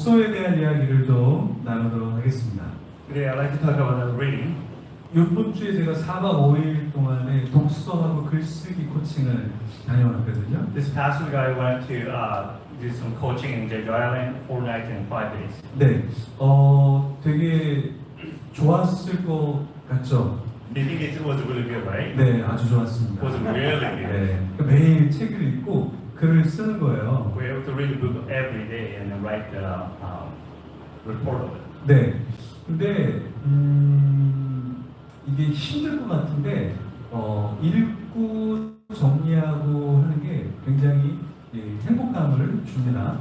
독서에 대한 이야기를 좀 나누도록 하겠습니다. Today I'd like to talk about reading. 이번 주에 제가 4박 5일 동안에 독서하고 글쓰기 코칭을 다녀왔거든요. This past week I went to do some coaching in Jeju Island, 4 nights and 5 days. 네, 되게 좋았을 것 같죠? Do you think it was really good, right? 네, 아주 좋았습니다. It was really good. 네, 매일 책을 읽고 글을 쓰는 거예요. We have to read the book every day and then write the report of it. 네, 근데 이게 힘들 것 같은데 읽고 정리하고 하는 게 굉장히 행복감을 줍니다.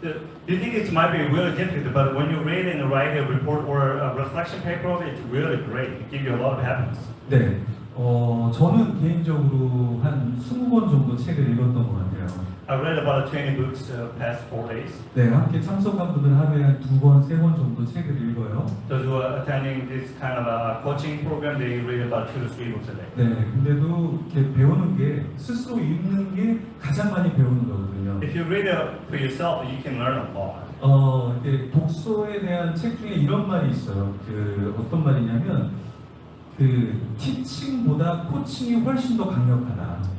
Do you think it might be really difficult, but when you read and write a report or a reflection paper of it, it's really great. It gives you a lot of happiness. 네, 저는 개인적으로 한 20권 정도 책을 읽었던 것 같아요. I read about 20 books past 4 days. 네, 함께 참석한 분들 하루에 한 2권, 3권 정도 책을 읽어요. Those who are attending this kind of a coaching program, they read about 2 to 3 books a day. 네, 근데도 이렇게 배우는 게 스스로 읽는 게 가장 많이 배우는 거거든요. If you read it for yourself, you can learn a lot. 이게 독서에 대한 책 중에 이런 말이 있어요. 어떤 말이냐면 티칭보다 코칭이 훨씬 더 강력하다.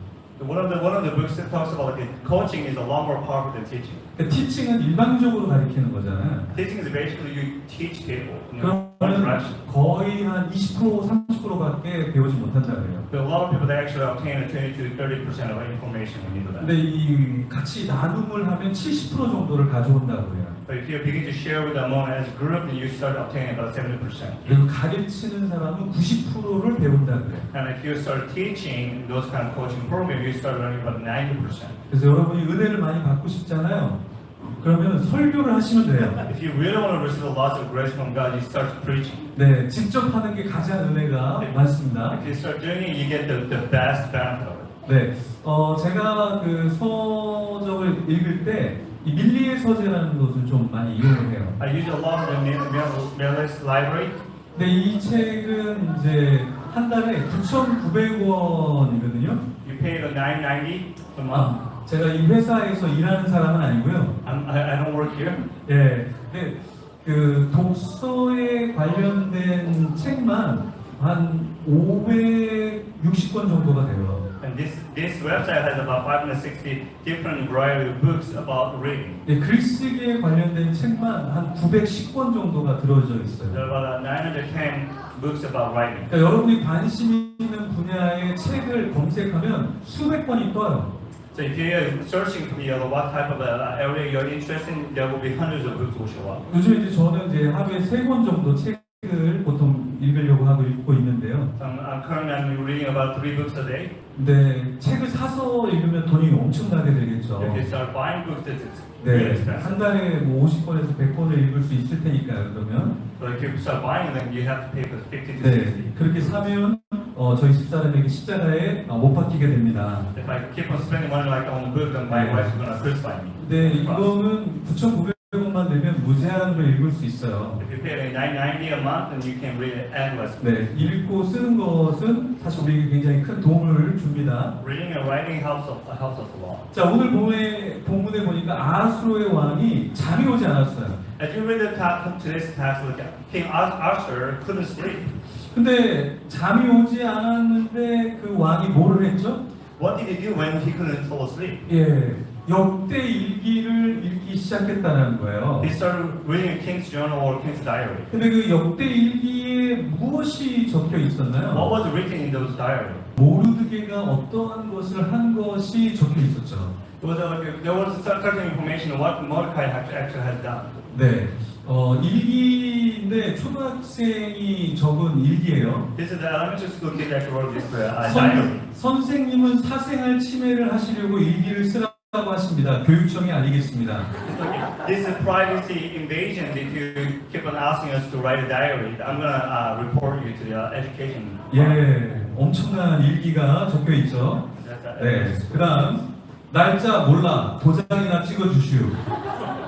One of the books that talks about like coaching is a lot more powerful than teaching. 티칭은 일방적으로 가르치는 거잖아요. Teaching is basically you teach people in one 그러면 direction. 거의 한 20%, 30%밖에 배우지 못한다 그래요. But a lot of people they actually obtain 20 to 30% of information when you do that. 근데 이 같이 나눔을 하면 70% 정도를 가져온다고 해요. But if you begin to share with them as a group, then you start obtaining about 70%. 그리고 가르치는 사람은 90%를 배운다 그래요. And if you start teaching those kind of coaching program, you start learning about 90%. 그래서 여러분이 은혜를 많이 받고 싶잖아요. 그러면 설교를 하시면 돼요. If you really want to receive lots of grace from God, you start preaching. 네, 직접 하는 게 가장 은혜가 많습니다. If you start doing it, you get the best benefit of it. 네, 제가 그 서적을 읽을 때 이 밀리의 서재라는 것을 좀 많이 이용을 해요. I use a lot of the Miller's library. 근데 이 책은 이제 한 달에 9,900원이거든요. You pay the $9.90 a month. 제가 이 회사에서 일하는 사람은 아니고요. I don't work here. 예, 근데 그 독서에 관련된 책만 한 560권 정도가 돼요. And this website has about 560 different variety of books about reading. 예, 글쓰기에 관련된 책만 한 910권 정도가 들어져 있어요. There are about 910 books about writing. 그러니까 여러분이 관심 있는 분야의 책을 검색하면 수백 권이 떠요. So if you're searching for what type of area you're interested in, there will be hundreds of books will show up. 요즘 이제 저는 이제 하루에 3권 정도 책을 보통 읽으려고 하고 읽고 있는데요. So I'm reading about 3 books a day. 근데 책을 사서 읽으면 돈이 엄청나게 들겠죠. If you start buying books, it's really 네, expensive. 한 달에 뭐 50권에서 100권을 읽을 수 있을 테니까요. 그러면 So if you start buying them, you have to pay for 50 to 60. 네, 그렇게 사면 저희 집사람에게 십자가에 못 박히게 됩니다. If I keep on spending money like on the book, then my wife's gonna crucify me. 네, 이거는 9,900원만 내면 무제한으로 읽을 수 있어요. If you pay like $9.90 a month, then you can read it endlessly. 네, 읽고 쓰는 것은 사실 우리에게 굉장히 큰 도움을 줍니다. Reading and writing helps us a lot. 자, 오늘 본문에 보니까 아하수로의 왕이 잠이 오지 않았어요. As you read today's text, King Arthur couldn't sleep. 근데 잠이 오지 않았는데 그 왕이 뭐를 했죠? What did he do when he couldn't fall asleep? 예, 역대 일기를 읽기 시작했다는 거예요. He started reading King's Journal or King's Diary. 근데 그 역대 일기에 무엇이 적혀 What 있었나요? was written in those diaries? 모르드게가 어떠한 것을 한 것이 적혀 있었죠. There was certain information on what Mordecai actually has done. 네, 일기인데 초등학생이 적은 일기예요. This is the elementary school kid that wrote this diary. 선생님은 사생활 침해를 하시려고 일기를 쓰라고 하십니다. 교육청이 알리겠습니다. This is privacy invasion. If you keep on asking us to write a diary, I'm gonna report you to the education. 예, 엄청난 일기가 적혀 있죠. 네, 그다음 날짜 몰라 도장이나 찍어주시오.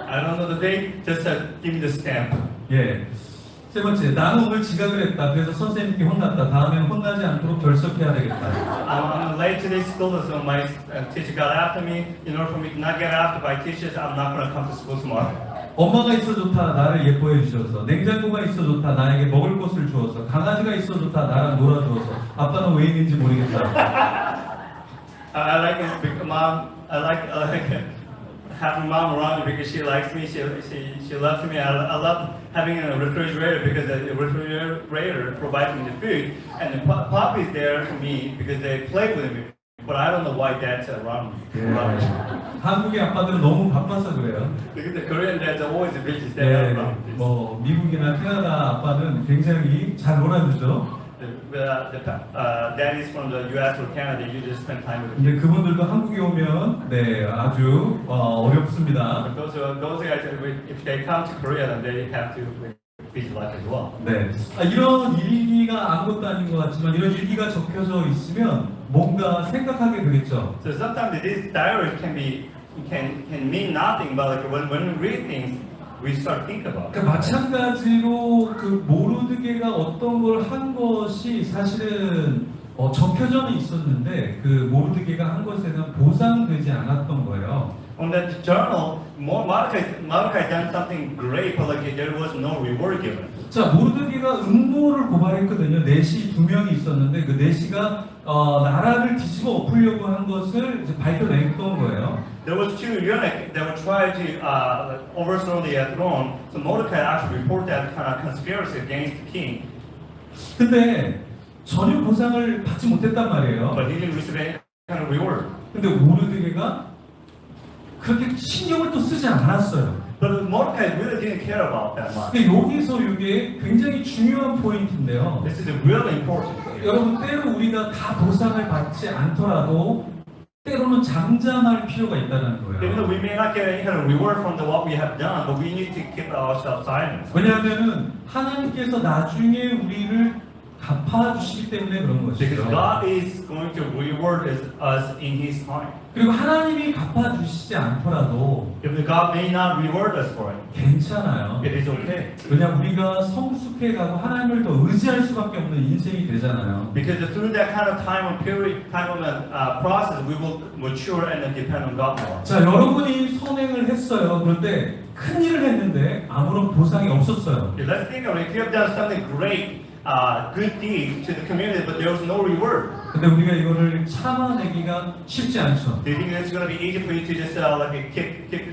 I don't know the date. Just give me the stamp. 예. 세 번째, 나는 오늘 지각을 했다. 그래서 선생님께 혼났다. 다음에는 혼나지 않도록 결석해야 되겠다. I'm late to this school, so my teacher got after me. In order for me to not get after by teachers, I'm not going to come to school tomorrow. 엄마가 있어 좋다 나를 예뻐해 주셔서, 냉장고가 있어 좋다 나에게 먹을 것을 주어서, 강아지가 있어 좋다 나랑 놀아주어서, 아빠는 왜 있는지 모르겠다. I like it because mom. I like having mom around me because she likes me. She loves me. I love having a refrigerator because the refrigerator provides me the food, and the puppy is there for me because they play with me. But I don't know why dad's around me. 한국의 아빠들은 너무 바빠서 그래요. Because the Korean dads are always the busy 네, dad around. 뭐 미국이나 캐나다 아빠는 굉장히 잘 놀아주죠. The daddies from the U.S. or Canada usually spend time with them. 근데 그분들도 한국에 오면 네 아주 어렵습니다. But those guys, if they come to Korea, then they have to live busy life as well. 네, 이런 일기가 아무것도 아닌 것 같지만 이런 일기가 적혀져 있으면 뭔가 생각하게 되겠죠. So sometimes these diaries can mean nothing, but like when we read things, we start thinking about it. 그러니까 마찬가지로 그 모르드게가 어떤 걸 한 것이 사실은 적혀져는 있었는데 그 모르드게가 한 것에 대한 보상되지 않았던 거예요. On that journal, Mordecai done something great, but like there was no reward given. 자, 모르드게가 음모를 고발했거든요. 넷이 두 명이 있었는데 그 넷이가 나라를 뒤집어 엎으려고 한 것을 이제 밝혀냈던 거예요. There was two eunuchs that would try to overthrow the throne. So Mordecai actually reported that kind of conspiracy against the king, 근데 전혀 보상을 받지 못했단 말이에요. but he didn't receive any kind of reward. 근데 모르드게가 그렇게 신경을 또 쓰지 않았어요. But Mordecai really didn't care about that much. 근데 여기서 이게 굉장히 중요한 포인트인데요. This is really important. 여러분 때로 우리가 다 보상을 받지 않더라도 때로는 잠잠할 필요가 있다는 Even though 거예요. we may not get any kind of reward from what we have done, but we need to keep ourselves silent. 왜냐하면은 하나님께서 나중에 우리를 갚아주시기 때문에 그런 Because 것이죠. God is going to reward us in His time. 그리고 하나님이 갚아주시지 않더라도 If the God may not reward us for it, 괜찮아요. it is okay. 왜냐 우리가 성숙해가고 하나님을 더 의지할 수밖에 없는 인생이 되잖아요. Because through that kind of time of process, we will mature and then depend on God more. 자, 여러분이 선행을 했어요. 그런데 큰 일을 했는데 아무런 보상이 없었어요. Okay, let's think of it. If you have done something great, good deed to the community, but there was no reward, 근데 우리가 이거를 참아내기가 쉽지 않죠. do you think it's going to be easy for you to just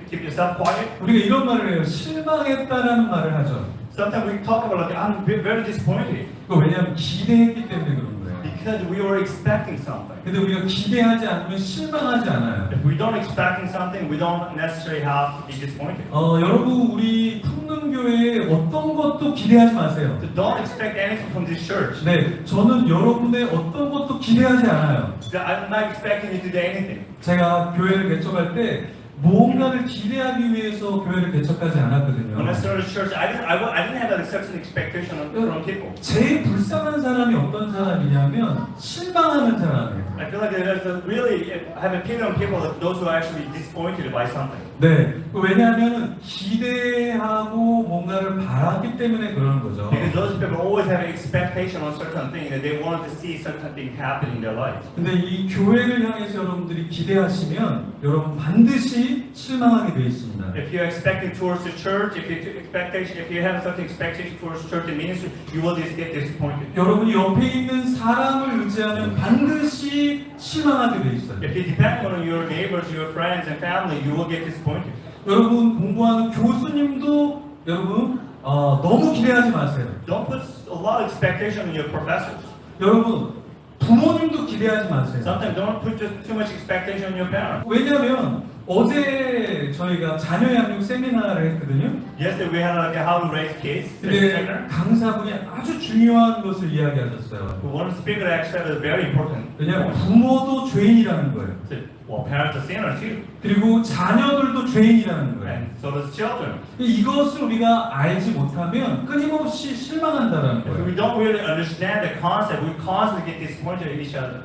keep yourself quiet? 우리가 이런 말을 해요. 실망했다라는 말을 하죠. Sometimes we talk about like I'm very disappointed 그거 왜냐하면 기대했기 때문에 그런 거예요. because we were expecting something. 근데 우리가 기대하지 않으면 실망하지 않아요. If we don't expecting something, we don't necessarily have to be disappointed. 여러분 우리 풍능교회에 어떤 것도 기대하지 마세요. So don't expect anything from this church. 네, 저는 여러분의 어떤 것도 기대하지 않아요. So I'm not expecting you to do anything. 제가 교회를 개척할 때 무언가를 기대하기 위해서 교회를 개척하지 않았거든요. When I started church, I didn't have that such an expectation from people. 제일 불쌍한 사람이 어떤 사람이냐면 실망하는 사람이에요. I feel like there's a really have a pity on people, like those who are actually disappointed by something. 네, 왜냐하면 기대하고 뭔가를 바랐기 때문에 그러는 거죠. Because those people always have an expectation on certain things that they wanted to see certain thing happen in their lives. 근데 이 교회를 향해서 여러분들이 기대하시면 여러분 반드시 실망하게 되어 있습니다. If you're expecting towards the church, if you have certain expectation towards church and ministry, you will just get disappointed. 여러분이 옆에 있는 사람을 의지하면 반드시 실망하게 되어 있어요. If you depend on your neighbors, your friends and family, you will get disappointed. 여러분 공부하는 교수님도 여러분 너무 기대하지 마세요. Don't put a lot of expectation on your professors. 여러분 부모님도 기대하지 마세요. Sometimes don't put just too much expectation on your parents. 왜냐하면 어제 저희가 자녀 양육 세미나를 했거든요. Yesterday we had like a how to raise kids 근데 seminar. 강사분이 아주 중요한 것을 이야기하셨어요. One speaker actually said is very important. 왜냐하면 부모도 죄인이라는 거예요. Said, well, parents are sinners too, 그리고 자녀들도 죄인이라는 거예요. and so does children. 이것을 우리가 알지 못하면 끊임없이 실망한다는 If 거예요. we don't really understand the concept, we constantly get disappointed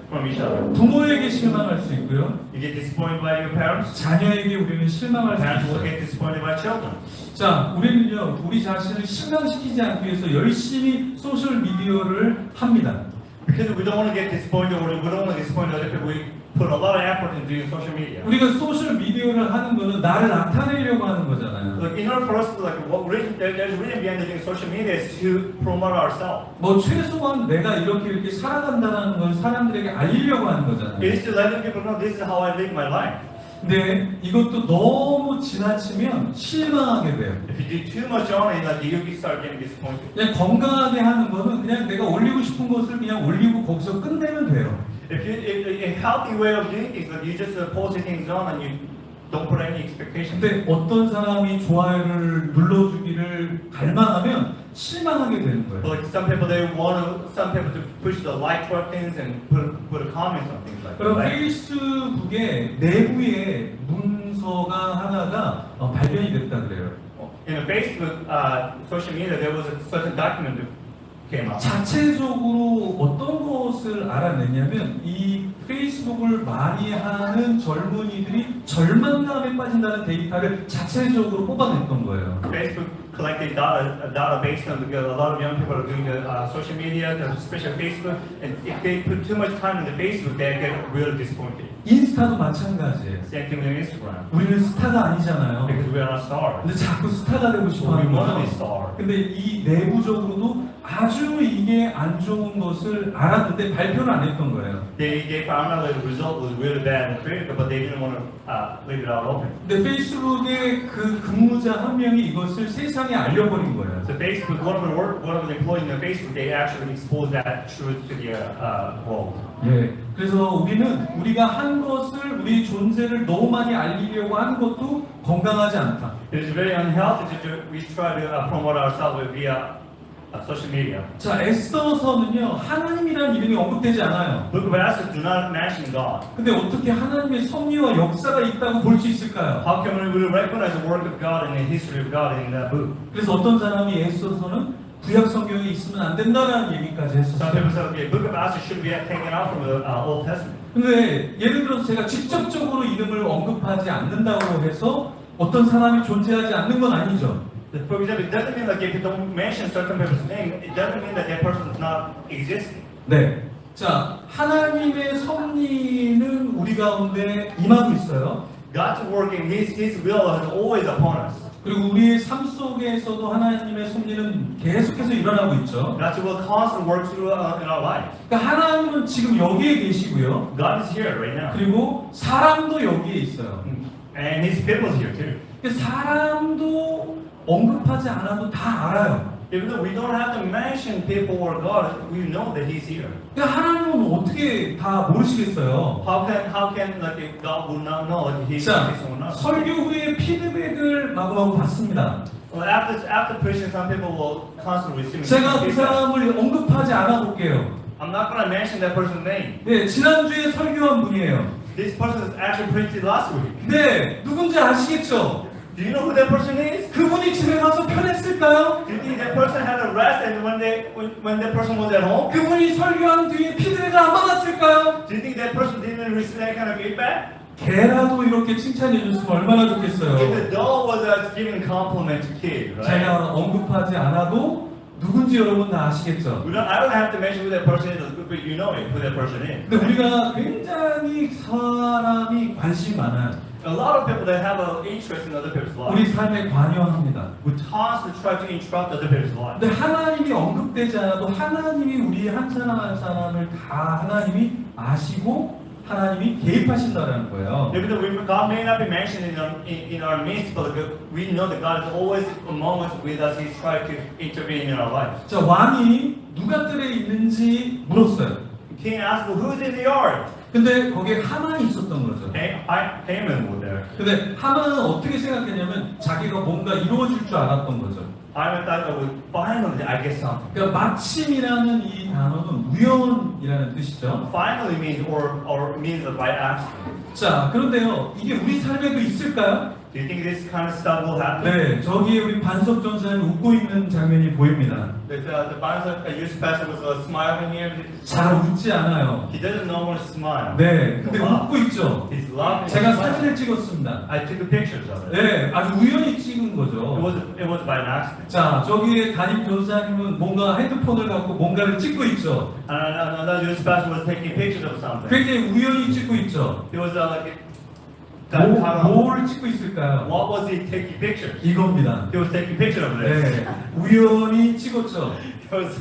from each other. 부모에게 실망할 수 있고요. You get disappointed by your parents. 자녀에게 우리는 실망할 수 Parents will 있어요. get disappointed by children. 자, 우리는요, 우리 자신을 실망시키지 않기 위해서 열심히 소셜 미디어를 합니다. Because we don't want to get disappointed or we don't want to disappoint other people, we put a lot of effort into doing social media. 우리가 소셜 미디어를 하는 거는 나를 나타내려고 하는 거잖아요. Like in order for us to like what reason there's a reason behind doing social media is to promote ourselves. 뭐 최소한 내가 이렇게 살아간다는 걸 사람들에게 알리려고 하는 It 거잖아요. is to let people know this is how I live my life. 근데 이것도 너무 지나치면 실망하게 돼요. If you do too much on it, like you start getting disappointed. 그냥 건강하게 하는 거는 그냥 내가 올리고 싶은 것을 그냥 올리고 거기서 끝내면 돼요. If a healthy way of doing things, like you just post things on and you don't put any expectations. 근데 어떤 사람이 좋아요를 눌러주기를 갈망하면 실망하게 되는 거예요. Like some people some people to push the like buttons and put a comment on things like 그럼 that. 페이스북의 내부의 문서가 하나가 발견이 됐다 그래요. In the Facebook social media, there was a certain document that came out. 자체적으로 어떤 것을 알아냈냐면 이 페이스북을 많이 하는 젊은이들이 절망감에 빠진다는 데이터를 자체적으로 뽑아냈던 거예요. Facebook collected data based on because a lot of young people are doing the social media, especially Facebook, and if they put too much time in the Facebook, they get really disappointed. 인스타도 마찬가지예요. Same thing with Instagram, 우리는 스타가 아니잖아요. because we are not stars. 근데 자꾸 스타가 되고 싶어 We 하는 want to be 거죠. star. 근데 이 내부적으로도 아주 이게 안 좋은 것을 알았는데 발표는 안 했던 거예요. They found out that the result was really bad and critical, but they didn't want to leave it out open. 근데 페이스북의 그 근무자 한 명이 이것을 세상에 알려버린 거예요. So Facebook, one of the employees in the Facebook, they actually exposed that truth to the world. 예. 그래서 우리가 한 것을 우리 존재를 너무 많이 알리려고 하는 것도 건강하지 않다. It is very unhealthy we try to promote ourselves via social media. 자, 에스더서는요 하나님이라는 이름이 언급되지 않아요. Book of Esther do not mention God. 근데 어떻게 하나님의 섭리와 역사가 있다고 볼 수 있을까요? How can we recognize the work of God and the history of God in that book? 그래서 어떤 사람이 에스더서는 구약 성경에 있으면 안 된다라는 얘기까지 Some people 했었어요. say, okay, Book of Esther should be taken out from the Old Testament. 근데 예를 들어서 제가 직접적으로 이름을 언급하지 않는다고 해서 어떤 사람이 존재하지 않는 건 아니죠. For example, it doesn't mean like if you don't mention certain people's name, it doesn't mean that that person is not existing. 네. 자, 하나님의 섭리는 우리 가운데 임하고 있어요. God's work in His will is always upon us. 그리고 우리의 삶 속에서도 하나님의 섭리는 계속해서 일어나고 있죠. God's will constantly work through in our lives. 그러니까 하나님은 지금 여기에 계시고요. God is here right now. 그리고 사람도 여기에 있어요. And His people is here too. 그러니까 사람도 언급하지 않아도 다 알아요. Even though we don't have to mention people or God, we know that He's here. 그러니까 하나님은 어떻게 다 모르시겠어요? How can like if God would not know that He 자, is someone else? 설교 후에 피드백을 마구마구 받습니다. Well, after preaching, some people will constantly receive. 제가 그 feedback. 사람을 언급하지 않아 볼게요. I'm not going to mention that person's name. 네, 지난주에 설교한 분이에요. This person is actually preached last week. 네, 누군지 아시겠죠? Do you know who that person is? 그분이 집에 가서 편했을까요? Do you think that person had a rest and when that person was at home? 그분이 설교한 뒤에 피드백을 안 받았을까요? Do you think that person didn't receive that kind of feedback? 개라도 이렇게 칭찬해 줬으면 얼마나 If 좋겠어요. the dog was giving compliment to kid, right? 제가 언급하지 않아도 누군지 여러분 다 아시겠죠? I don't have to mention who that person is, but you know who that person is. 근데 우리가 굉장히 사람이 관심이 많아요. A lot of people that have an interest in other people's 우리 lives. 삶에 관여합니다. We constantly try to interrupt other people's lives. 근데 하나님이 언급되지 않아도 하나님이 우리 한 사람 한 사람을 다 하나님이 아시고 하나님이 개입하신다는 거예요. Even though God may not be mentioned in our midst, but we know that God is always among us, with us. He's trying to intervene in our lives. 자, 왕이 누가 뜰에 있는지 물었어요. King asked, well, who's in the yard? 근데 거기에 하만이 있었던 거죠. Haman was there. 근데 하만은 어떻게 생각했냐면 자기가 뭔가 이루어질 줄 알았던 거죠. Haman thought, oh, finally I get something. 그러니까 마침이라는 이 단어는 우연이라는 뜻이죠. Finally means or means by accident. 자, 그런데요, 이게 우리 삶에도 있을까요? Do you think this kind of stuff will happen? 네, 저기에 우리 반석 전사님 웃고 있는 장면이 보입니다. The Banza youth pastor was smiling here. 잘 웃지 않아요. He doesn't normally smile. 네, 근데 웃고 있죠. He's laughing. 제가 사진을 찍었습니다. I took pictures of it. 네, 아주 우연히 찍은 It 거죠. was by an accident. 자, 저기에 담임 전사님은 뭔가 핸드폰을 갖고 뭔가를 찍고 있죠. And another youth pastor was taking pictures of something. 굉장히 우연히 찍고 있죠. He was like, 뭘 찍고 있을까요? what was he taking pictures? 이겁니다. He was taking picture of this. 네, 우연히 찍었죠. He was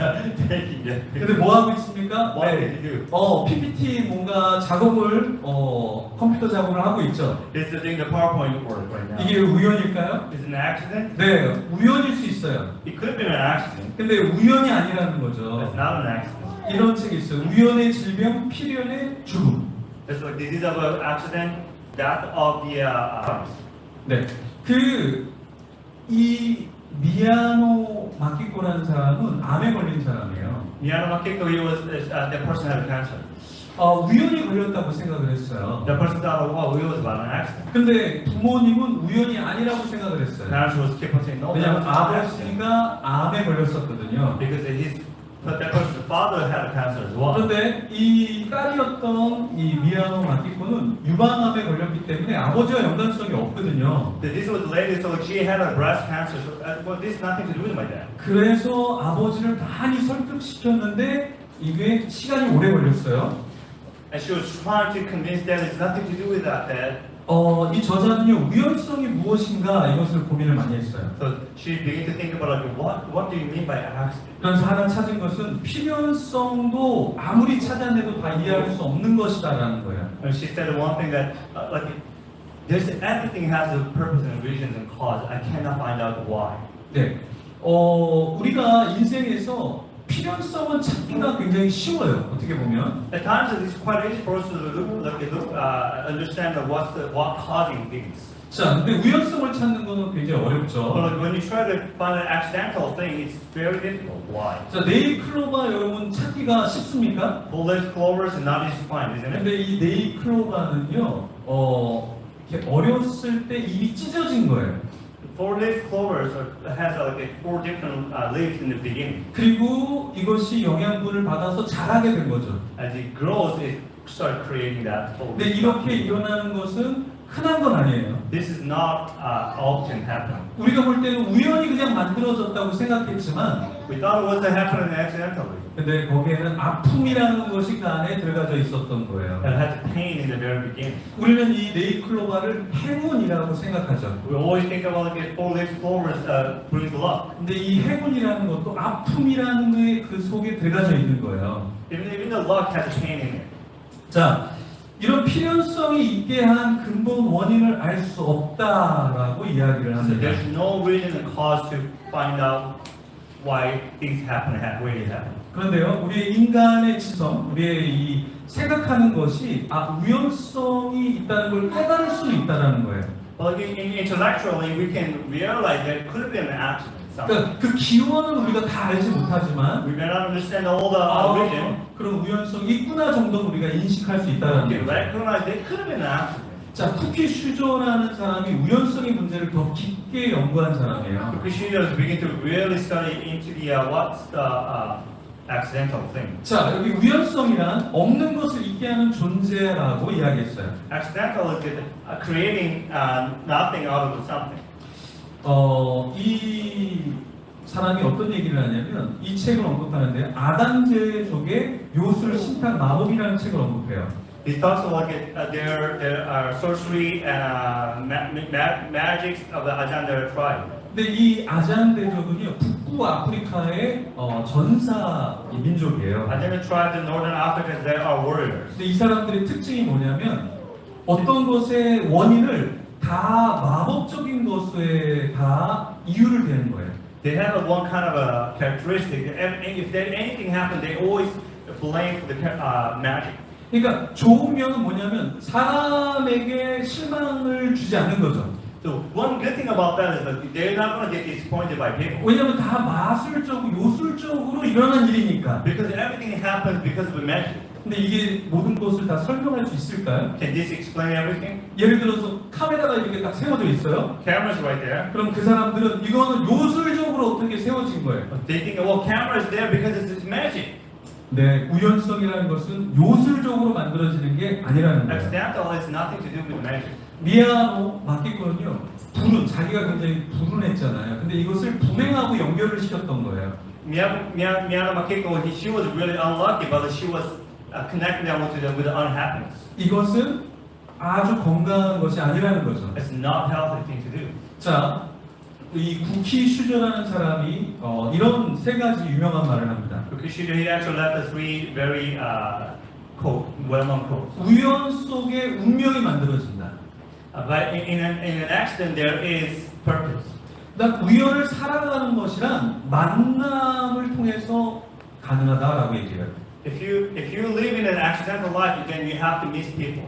taking it. 근데 뭐 하고 있습니까? What did he do? PPT 뭔가 작업을 컴퓨터 작업을 하고 있죠. He's doing the PowerPoint work right now. 이게 우연일까요? Is it an accident? 네, 우연일 수 있어요. It could have been an accident. 근데 우연이 아니라는 거죠. It's not an accident. 이런 책이 있어요. 우연의 질병, 필연의 죽음. It's like disease of an accident, death of the 네, 이 미야노 마키코라는 사람은 암에 걸린 사람이에요. Miyano Makiko, that person had cancer. 우연히 걸렸다고 생각을 했어요. That person thought, oh, it was about an accident. 근데 부모님은 우연이 아니라고 생각을 했어요. Parents was keep on saying, no, that 왜냐하면 was an accident. 아버지가 암에 걸렸었거든요. Because that person's father had cancer as well. 그런데 이 딸이었던 이 미야노 마키코는 유방암에 걸렸기 때문에 아버지와 연관성이 없거든요. This was the lady, so she had a breast cancer. So, well, this has nothing to do with my dad. 그래서 아버지를 많이 설득시켰는데 이게 시간이 오래 걸렸어요. And she was trying to convince dad it's nothing to do with that, dad. 이 저자는요 우연성이 무엇인가 이것을 고민을 많이 했어요. So she began to think about like, what do you mean by accident? 그래서 하나 찾은 것은 필연성도 아무리 찾아내도 다 이해할 수 없는 것이다라는 거예요. And she said one thing that like there's everything has a purpose and reasons and cause. I cannot find out why. 네, 우리가 인생에서 필연성은 찾기가 굉장히 쉬워요. 어떻게 보면. At times it's quite easy for us to understand what causing things. 자, 근데 우연성을 찾는 거는 굉장히 But 어렵죠. like, when you try to find an accidental thing, it's very difficult. Why? 자, 네일 클로바 여러분 찾기가 쉽습니까? Full-leaf clovers is not easy to find, isn't it? 근데 이 네일 클로바는요, 이렇게 어렸을 때 잎이 찢어진 거예요. Four-leaf clovers has like four different leaves in the beginning. 그리고 이것이 영양분을 받아서 자라게 된 거죠. As it grows, it starts creating that full. 근데 이렇게 일어나는 것은 흔한 건 아니에요. This is not often happen. 우리가 볼 때는 우연히 그냥 만들어졌다고 생각했지만, We thought it was happening accidentally. 근데 거기에는 아픔이라는 것이 그 안에 들어가져 있었던 거예요. It had pain in the very beginning. 우리는 이 네일 클로바를 행운이라고 생각하죠. We always think about like four-leaf clovers brings luck. 근데 이 행운이라는 것도 아픔이라는 게 그 속에 들어가져 있는 거예요. Even the luck has pain in it. 자, 이런 필연성이 있게 한 근본 원인을 알 수 없다라고 이야기를 So 합니다. there's no reason and cause to find out why things happen, why it happened. 그런데요, 우리의 인간의 지성, 우리의 이 생각하는 것이 우연성이 있다는 걸 깨달을 수 있다는 거예요. Well, intellectually, we can realize that it could have been an accident. 그러니까 그 기원은 우리가 다 알지 못하지만 We may not understand all the reason. 그런 우연성이 있구나 정도 우리가 인식할 수 있다는 We can 거죠. recognize that it could have been an accident. 자, 쿠키 슈저라는 사람이 우연성의 문제를 더 깊게 연구한 사람이에요. Because she just begin to really study into the what's the accidental thing. 자, 여기 우연성이란 없는 것을 있게 하는 존재라고 이야기했어요. Accidental is creating nothing out of something. 이 사람이 어떤 얘기를 하냐면 이 책을 언급하는데 아담제족의 요술 신탁 마법이라는 책을 언급해요. He talks about there are sorcery and magics of the Ajahn tribe. 근데 이 아잔대족은요 북부 아프리카의 전사 민족이에요. Ajahn tribe in northern Africa, there are warriors. 근데 이 사람들의 특징이 뭐냐면 어떤 것의 원인을 다 마법적인 것에 다 이유를 대는 거예요. They have one kind of a characteristic. If there anything happens, they always blame for the magic. 그러니까 좋은 면은 뭐냐면 사람에게 실망을 주지 않는 거죠. So one good thing about that is that they're not going to get disappointed by people. 왜냐면 다 마술적으로 요술적으로 일어난 일이니까. Because everything happens because of the magic. 근데 이게 모든 것을 다 설명할 수 있을까요? Can this explain everything? 예를 들어서 카메라가 이렇게 딱 세워져 있어요. Camera's right there. 그럼 그 사람들은 이거는 요술적으로 어떻게 세워진 거예요. They think, well, camera is there because it's magic. 네, 우연성이라는 것은 요술적으로 만들어지는 게 아니라는 거예요. Accidental has nothing to do with magic. 미야노 마키코는요, 자기가 굉장히 불운했잖아요. 근데 이것을 불행하고 연결을 시켰던 거예요. Miyano Makiko, she was really unlucky, but she was connecting that with the unhappiness. 이것은 아주 건강한 것이 아니라는 거죠. It's not healthy thing to do. 자, 이 구키 슈저라는 사람이 이런 세 가지 유명한 말을 합니다. Because he actually left us three very well-known quotes. 우연 속에 운명이 만들어진다. But in an accident, there is purpose. 그러니까 우연을 살아가는 것이란 만남을 통해서 가능하다라고 얘기해요. If you live in an accidental life, then you have to meet people.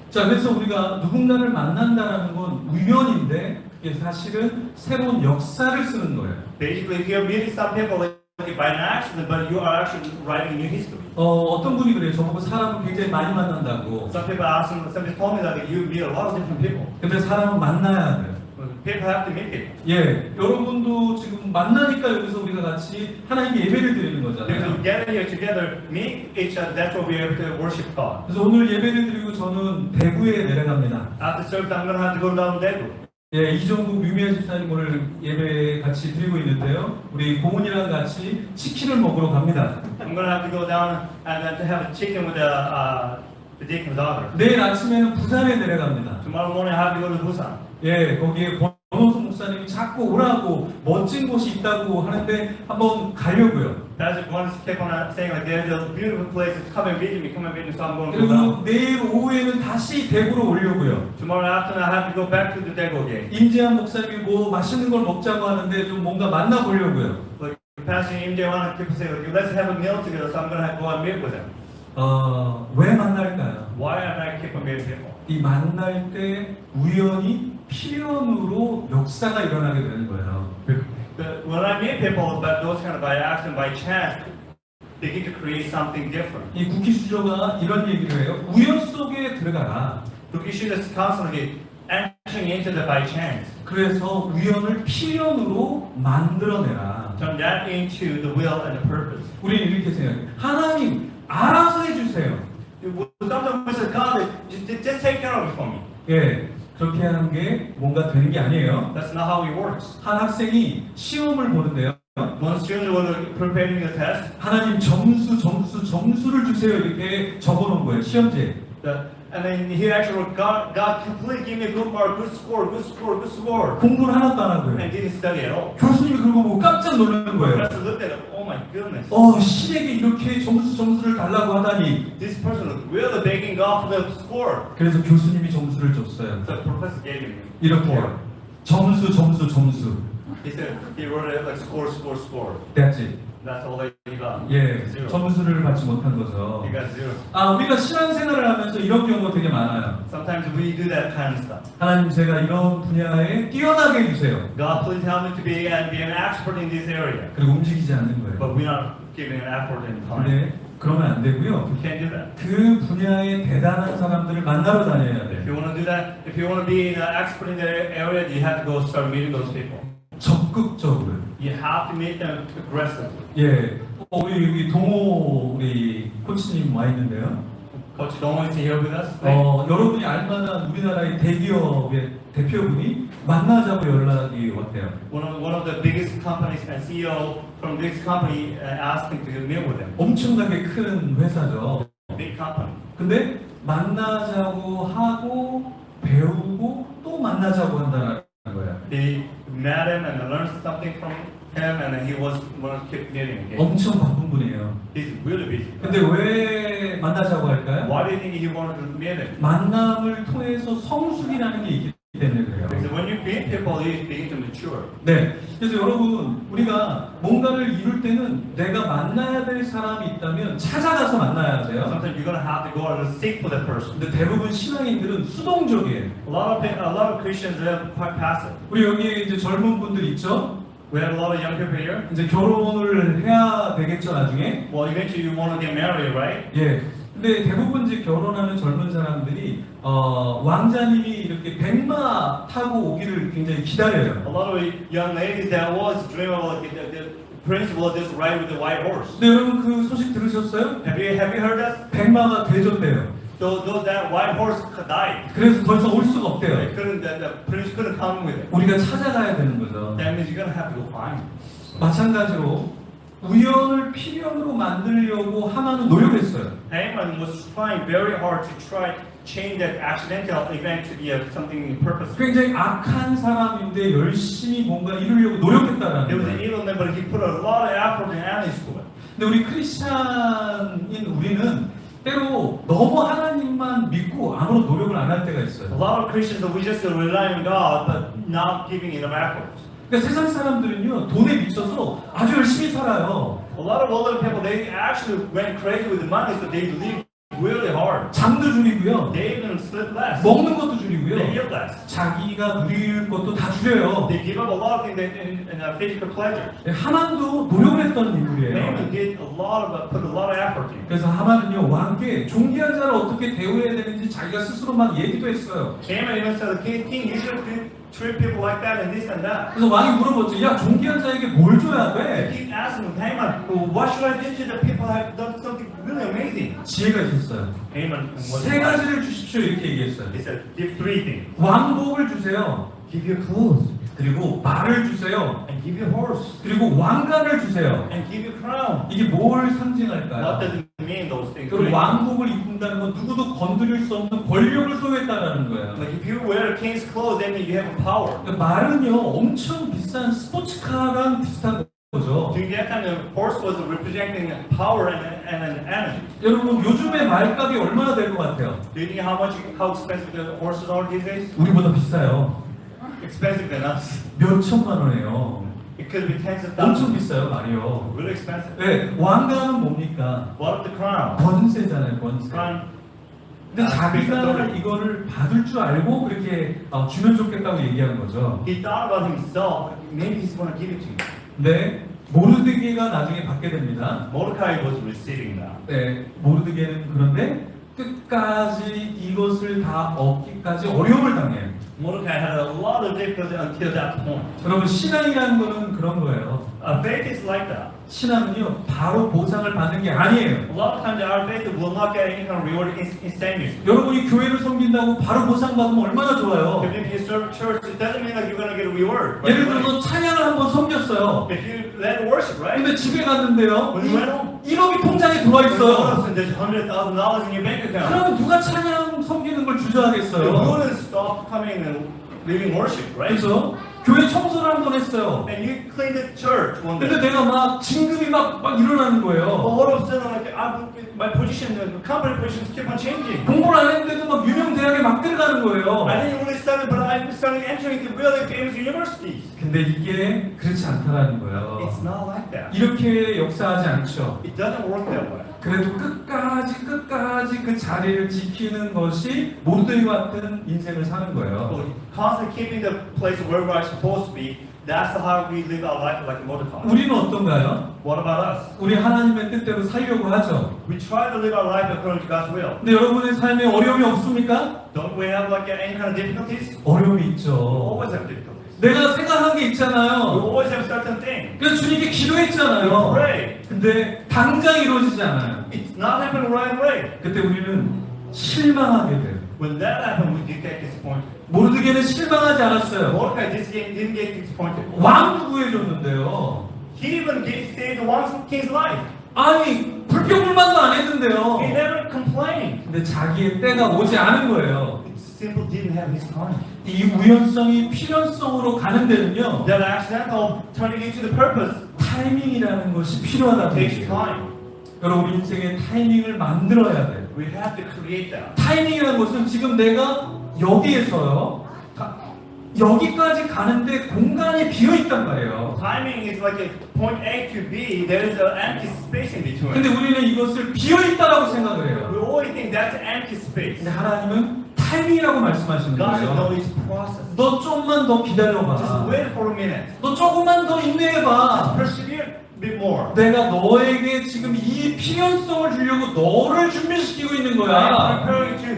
자, 그래서 우리가 누군가를 만난다라는 건 우연인데 그게 사실은 새로운 역사를 쓰는 거예요. Basically, if you're meeting some people by an accident, but you are actually writing a new history. 어떤 분이 그래요. 저보고 사람을 굉장히 많이 만난다고. Some people told me that you meet a lot of different people. 근데 사람은 만나야 돼요. People have to meet people. 예, 여러분도 지금 만나니까 여기서 우리가 같이 하나님께 예배를 드리는 Because 거잖아요. we gather here together, meet each other. That's what we are able to worship God. 그래서 오늘 예배를 드리고 저는 대구에 내려갑니다. After service, I'm going to have to go down Daegu. 예, 이종국 유미아 집사님 오늘 예배 같이 드리고 있는데요. 우리 고은이랑 같이 치킨을 먹으러 갑니다. I'm going to have to go down and then to have a chicken with the deacon's daughter. 내일 아침에는 부산에 내려갑니다. Tomorrow morning, I have to go to Busan. 예, 거기에 권호수 목사님이 자꾸 오라고 멋진 곳이 있다고 하는데 한번 가려고요. Pastor Gordon kept on saying like there's a beautiful place. Come and visit me. Come and visit me. So I'm going to go down. 그리고 내일 오후에는 다시 대구로 오려고요. Tomorrow afternoon, I have to go back to the Daegu again. 임재한 목사님이 뭐 맛있는 걸 먹자고 하는데 좀 뭔가 만나보려고요. Like Pastor Im Jae-wan kept saying like let's have a meal together. So I'm going to go and meet with him. 왜 만날까요? Why am I keep on meeting people? 이 만날 때 우연히 필연으로 역사가 일어나게 되는 거예요. When I meet people, but those kind of by accident, by chance, they get to create something different. 이 구키 수저가 이런 얘기를 해요. 우연 속에 들어가라. You should just constantly entering into the by chance. 그래서 우연을 필연으로 만들어내라. Turn that into the will and the purpose. 우리는 이렇게 생각해요. 하나님 알아서 해주세요. Sometimes we say, God, just take care of it for me. 예, 그렇게 하는 게 뭔가 되는 게 아니에요. That's not how it works. 한 학생이 시험을 보는데요. One student was preparing the test. 하나님 점수를 주세요 이렇게 적어놓은 거예요. 시험지에. And then he actually wrote, God, completely give me a good mark, good score. 공부를 하나도 안 하고요. And didn't study at all. 교수님이 그거 보고 깜짝 놀라는 거예요. Professor looked at it, oh my goodness. 신에게 이렇게 점수를 달라고 하다니. This person was really begging God for the score. 그래서 교수님이 점수를 줬어요. So the professor gave him 이렇게요. 점수. He said, he wrote it like score. That's it. That's all that he got. 예, Zero. 점수를 받지 못한 거죠. He got zero. 우리가 신앙생활을 하면서 이런 경우가 되게 많아요. Sometimes we do that kind of stuff. 하나님 제가 이런 분야에 뛰어나게 해주세요. God, please help me to be an expert in this area. 그리고 움직이지 않는 거예요. But we're not giving an effort in time. 근데 그러면 안 되고요. We can't do that. 그 분야에 대단한 사람들을 만나러 다녀야 If 돼요. you want to do that, if you want to be an expert in that area, you have to go start meeting those people. 적극적으로. You have to meet them aggressively. 예. 우리 여기 동호 우리 코치님 와 있는데요. Coach Dong is here with us. 여러분이 알만한 우리나라의 대기업의 대표분이 만나자고 연락이 왔대요. One of the biggest companies and CEO from this company asked him to meet with them. 엄청나게 큰 회사죠. Big company. 근데 만나자고 하고 배우고 또 만나자고 한다는 거예요. He met him and learned something from him, and then he was want to keep meeting again. 엄청 바쁜 분이에요. He's really busy. 근데 왜 만나자고 할까요? Why do you think he wanted to meet him? 만남을 통해서 성숙이라는 게 있기 때문에 그래요. Because when you meet people, you begin to mature. 네. 그래서 여러분, 우리가 뭔가를 이룰 때는 내가 만나야 될 사람이 있다면 찾아가서 만나야 돼요. Sometimes you're gonna have to go out and seek for that person. 근데 대부분 신앙인들은 수동적이에요. A lot of Christians are quite passive. 우리 여기에 이제 젊은 분들 있죠? We have a lot of young people here. 이제 결혼을 해야 되겠죠, 나중에? Well, eventually you want to get married, right? 예. 근데 대부분 이제 결혼하는 젊은 사람들이 왕자님이 이렇게 백마 타고 오기를 굉장히 기다려요. A lot of young ladies that was dream about the prince will just ride with the white horse. 근데 여러분 그 소식 들으셨어요? Have you heard that? 백마가 되졌대요. Though that white horse died, 그래서 더 이상 올 수가 they 없대요. couldn't. The prince couldn't come with it. 우리가 찾아가야 되는 거죠. That means you're gonna have to go find. 마찬가지로 우연을 필연으로 만들려고 하만은 노력했어요. Haman was trying very hard to try change that accidental event to be something purposeful. 굉장히 악한 사람인데 열심히 뭔가 이루려고 He 노력했다라는 was an 거예요. evil man, but he put a lot of effort and energy to it. 근데 우리 크리스찬인 우리는 때로 너무 하나님만 믿고 아무런 노력을 안 할 때가 A 있어요. lot of Christians, we just rely on God, but not giving enough effort. 그러니까 세상 사람들은요 돈에 미쳐서 아주 열심히 살아요. A lot of older people, they actually went crazy with the money, so they live really hard. 잠도 줄이고요. They even sleep less. 먹는 것도 They 줄이고요. eat less. 자기가 누릴 것도 다 줄여요. They give up a lot of things in physical pleasure. 하만도 노력을 했던 Haman 인물이에요. did put a lot of effort in. 그래서 하만은요 왕께 존귀한 자를 어떻게 대우해야 되는지 자기가 스스로 막 얘기도 했어요. Haman even said, King, you should treat people like that and this and that. 그래서 왕이 물어봤죠. 야 존귀한 자에게 뭘 줘야 They 돼? keep asking him, Haman, what should I do to the people who have done something really amazing? 지혜가 있었어요. Haman was 세 가지를 주십시오 이렇게 얘기했어요. He said, give three things. 왕복을 주세요. Give you clothes, 그리고 말을 주세요. and give you horse, 그리고 왕관을 주세요. and give you crown. 이게 뭘 What 상징할까요? does it mean, those things? 그 왕복을 입는다는 건 누구도 건드릴 수 없는 권력을 소유했다라는 거예요. Like if you wear a king's clothes, then you have a power. 그러니까 말은요 엄청 비싼 스포츠카랑 비슷한 거죠. During that time, the horse was representing power and an energy. 여러분 요즘에 말값이 얼마나 될 것 같아요? Do you know how expensive the horses are these days? 우리보다 비싸요. Expensive than us. 몇 천만 원이에요. It could be tens of 엄청 thousands. 비싸요 말이요. Really expensive. 네, 왕관은 뭡니까? What of the crown? 권세잖아요 권세. Crown. 근데 자기가 이거를 받을 줄 알고 그렇게 주면 좋겠다고 얘기한 거죠. He thought about himself. Maybe he's going to give it to you. 네, 모르드게가 나중에 받게 됩니다. Mordecai was receiving that. 네, 모르드게는 그런데 끝까지 이것을 다 얻기까지 어려움을 당해요. Mordecai had a lot of difficulty until that point. 여러분 신앙이라는 거는 그런 거예요. Faith is like that. 신앙은요 바로 보상을 받는 게 아니에요. A lot of times our faith will not get any kind of reward instantaneously. 여러분이 교회를 섬긴다고 바로 보상받으면 얼마나 좋아요. If you serve church, it doesn't mean that you're going to get a reward. But 예를 들어서 찬양을 한번 섬겼어요. if you led worship, right? 근데 집에 갔는데요. When you went home, 1억이 통장에 들어와 있어요. there's $100,000 in your bank account. 그럼 누가 찬양 섬기는 걸 You 주저하겠어요. wouldn't stop coming and leading worship, right? 그래서 교회 청소를 한 번 했어요. And you cleaned the church one 근데 day. 내가 막 진급이 막 일어나는 But 거예요. all of a sudden, like, my position, the company positions keep on changing. 공부를 안 했는데도 막 유명 대학에 막 들어가는 거예요. I didn't really study, but I started entering the really famous universities. 근데 이게 그렇지 않다라는 거예요. It's not like that. 이렇게 역사하지 않죠. It doesn't work that way. 그래도 끝까지 그 자리를 지키는 것이 모르드게와 같은 인생을 사는 거예요. So constantly keeping the place where we're supposed to be. That's how we live our life like Mordecai. 우리는 어떤가요? What about us? 우리 하나님의 뜻대로 살려고 하죠. We try to live our life according to God's will. 근데 여러분의 삶에 어려움이 없습니까? Don't we have like any kind of difficulties? 어려움이 We 있죠. always have difficulties. 내가 생각한 게 We 있잖아요. always have certain things. 그래서 주님께 We 기도했잖아요. pray. 근데 당장 이루어지지 않아요. It's not happening right away. 그때 우리는 실망하게 돼요. When that happened, we did get disappointed. 모르드게는 실망하지 않았어요. Mordecai didn't get disappointed. 왕도 구해줬는데요. He even saved the one king's life. 아니 불평불만도 안 He 했는데요. never complained. 근데 자기의 때가 오지 않은 거예요. It simply didn't have his time. 이 우연성이 필연성으로 가는 데는요. That accidental turning into the purpose 타이밍이라는 것이 필요하다는 takes 거예요. time. 여러분 우리 인생의 타이밍을 만들어야 돼요. We have to create that. 타이밍이라는 것은 지금 내가 여기에서요 여기까지 가는데 공간이 비어 있단 말이에요. Timing is like a point A to B. There is an empty space in between. 근데 우리는 이것을 비어 있다라고 생각을 해요. We always think that's an empty space. 근데 하나님은 타이밍이라고 말씀하시는 God should know 거예요. His process. 너 좀만 더 Just 기다려봐. wait for a minute. 너 조금만 더 Just 인내해봐. persevere. bit more. 내가 너에게 지금 이 필연성을 주려고 너를 준비시키고 있는 I'm 거야. preparing to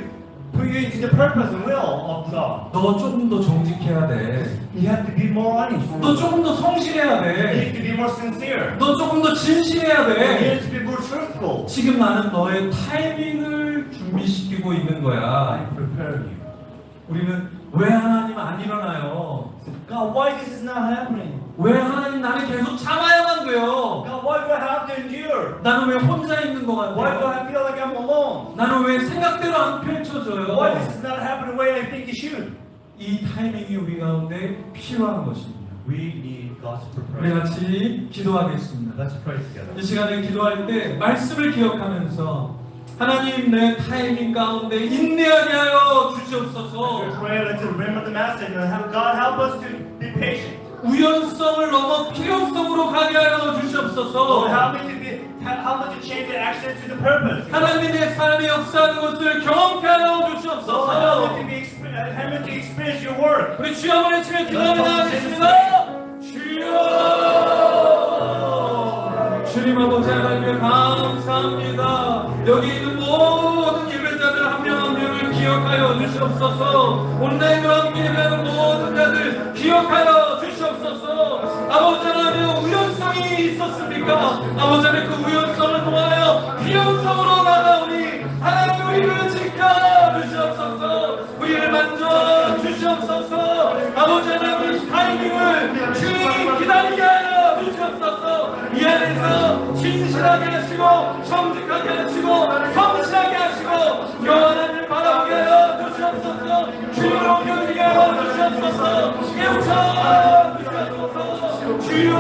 put you into the purpose and will of God. 너 조금 더 정직해야 돼. You have to be more honest. 너 조금 더 성실해야 You 돼. need to be more sincere. 너 조금 더 진실해야 You 돼. need to be more truthful. 지금 나는 너의 타이밍을 준비시키고 있는 I 거야. prepare you. 우리는 왜 하나님 안 일어나요? So, God, why this is not happening? 왜 하나님 나는 계속 참아야만 돼요? God, why do I have to endure? 나는 왜 혼자 있는 것 Why do 같아요? I feel like I'm alone? 나는 왜 생각대로 안 Why 펼쳐져요? this is not happening the way I think it should? 이 타이밍이 우리 가운데 필요한 것입니다. We need God's 우리 preparation. 같이 기도하겠습니다. Let's pray together. 이 시간에 기도할 때 말씀을 기억하면서 하나님 내 타이밍 가운데 인내하게 하여 주시옵소서. We pray, let's remember the message and have God help us to be patient. 우연성을 넘어 필요성으로 가게 하여 Lord, 주시옵소서. help me to change the action to the purpose. 하나님이 내 삶에 역사하는 것을 경험케 하여 Lord, help 주시옵소서. me to experience your work. 우리 주여 한번 외치며 기도하겠습니다. 주여! 주님 아버지 하나님께 감사합니다. 여기 있는 모든 예배자들 한 명 한 명을 기억하여 주시옵소서. 온라인으로 함께 예배하는 모든 자들 기억하여 주시옵소서. 아버지 하나님 우연성이 있었습니까? 아버지 하나님 그 우연성을 통하여 필연성으로 나가오니 하나님 우리를 지켜 주시옵소서. 우리를 만져 주시옵소서. 아버지 하나님 타이밍을 주님 기다리게 하여 주시옵소서. 이 안에서 진실하게 하시고 정직하게 하시고 성실하게 하시고 영원한을 바라보게 하여 주시옵소서. 주님을 옮겨드리게 하여 주시옵소서. 깨우쳐 주시옵소서. 주여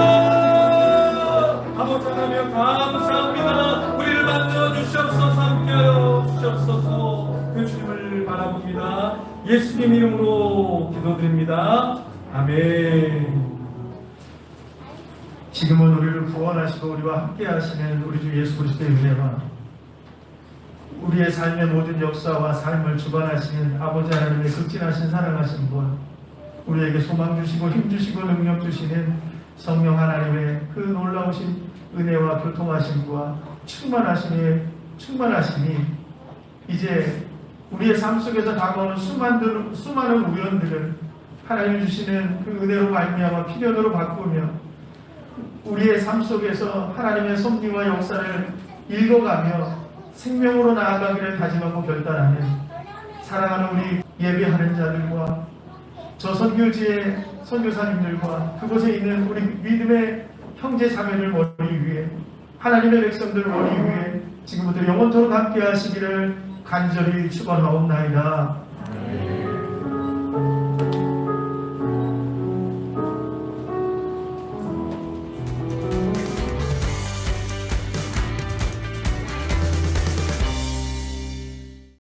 아버지 하나님 감사합니다. 우리를 만져 주시옵소서. 함께하여 주시옵소서. 그 주님을 바라봅니다. 예수님 이름으로 기도드립니다. 아멘. 지금은 우리를 구원하시고 우리와 함께 하시는 우리 주 예수 그리스도의 은혜와 우리의 삶의 모든 역사와 삶을 주관하시는 아버지 하나님의 극진하신 사랑하심과 우리에게 소망 주시고 힘 주시고 능력 주시는 성령 하나님의 그 놀라우신 은혜와 교통하심과 충만하심이 이제 우리의 삶 속에서 다가오는 수많은 우연들을 하나님 주시는 그 은혜로 말미암아 필연으로 바꾸며 우리의 삶 속에서 하나님의 섭리와 역사를 읽어가며 생명으로 나아가기를 다짐하고 결단하는 사랑하는 우리 예배하는 자들과 저 선교지의 선교사님들과 그곳에 있는 우리 믿음의 형제 자매를 머리 위에 하나님의 백성들 머리 위에 지금부터 영원토록 함께 하시기를 간절히 축원하옵나이다.